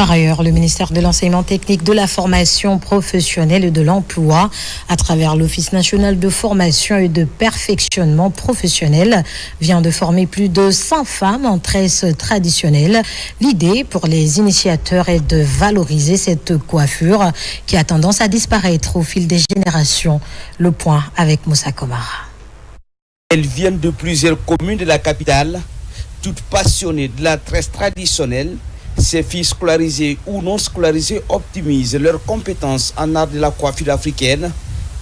Par ailleurs, le ministère de l'Enseignement technique, de la formation professionnelle et de l'emploi, à travers l'Office national de formation et de perfectionnement professionnel, vient de former plus de 100 femmes en tresse traditionnelle. L'idée pour les initiateurs est de valoriser cette coiffure qui a tendance à disparaître au fil des générations. Le point avec Moussa Komara. Elles viennent de plusieurs communes de la capitale, toutes passionnées de la tresse traditionnelle. Ces filles scolarisées ou non scolarisées optimisent leurs compétences en art de la coiffure africaine,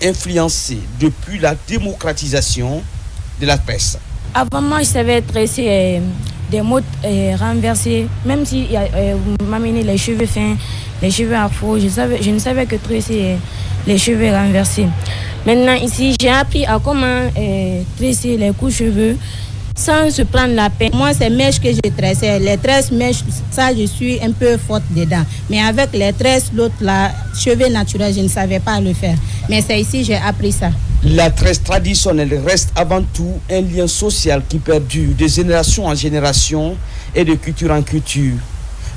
influencées depuis la démocratisation de la tresse. Avant moi, je savais tresser des modes renversés, même si m'amener les cheveux fins, les cheveux afro, je ne savais que tresser les cheveux renversés. Maintenant, ici, j'ai appris à comment tresser les coups-cheveux sans se prendre la peine. Moi, c'est mèches que je tressais. Les tresses mèches, ça, je suis un peu forte dedans. Mais avec les tresses, l'autre, là, cheveux naturels, je ne savais pas le faire. Mais c'est ici, j'ai appris ça. La tresse traditionnelle reste avant tout un lien social qui perdure de génération en génération et de culture en culture.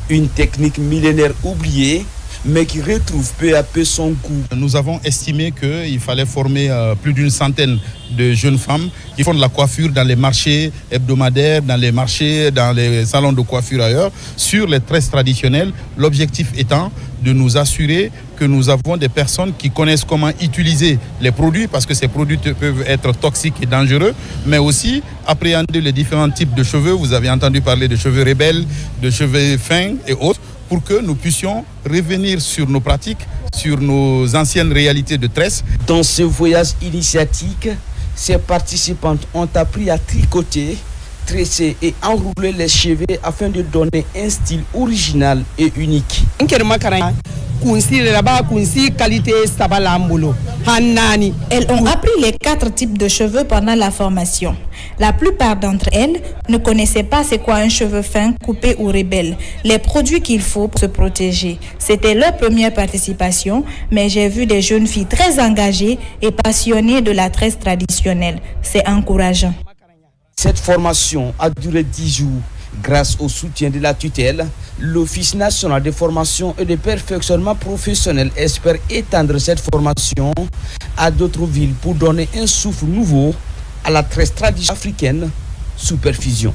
Une technique millénaire oubliée, mais qui retrouve peu à peu son goût. Nous avons estimé qu'il fallait former plus d'une centaine de jeunes femmes qui font de la coiffure dans les marchés hebdomadaires, dans les marchés, dans les salons de coiffure ailleurs, sur les tresses traditionnelles. L'objectif étant de nous assurer que nous avons des personnes qui connaissent comment utiliser les produits, parce que ces produits peuvent être toxiques et dangereux, mais aussi appréhender les différents types de cheveux. Vous avez entendu parler de cheveux rebelles, de cheveux fins et autres, pour que nous puissions revenir sur nos pratiques, sur nos anciennes réalités de tresse. Dans ce voyage initiatique, ces participantes ont appris à tricoter, tresser et enrouler les cheveux afin de donner un style original et unique. Elles ont appris les 4 types de cheveux pendant la formation. La plupart d'entre elles ne connaissaient pas c'est quoi un cheveu fin, coupé ou rebelle, les produits qu'il faut pour se protéger. C'était leur première participation, mais j'ai vu des jeunes filles très engagées et passionnées de la tresse traditionnelle. C'est encourageant. Cette formation a duré 10 jours. Grâce au soutien de la tutelle, l'Office national de formation et de perfectionnement professionnel espère étendre cette formation à d'autres villes pour donner un souffle nouveau à la tresse traditionnelle africaine sous perfusion.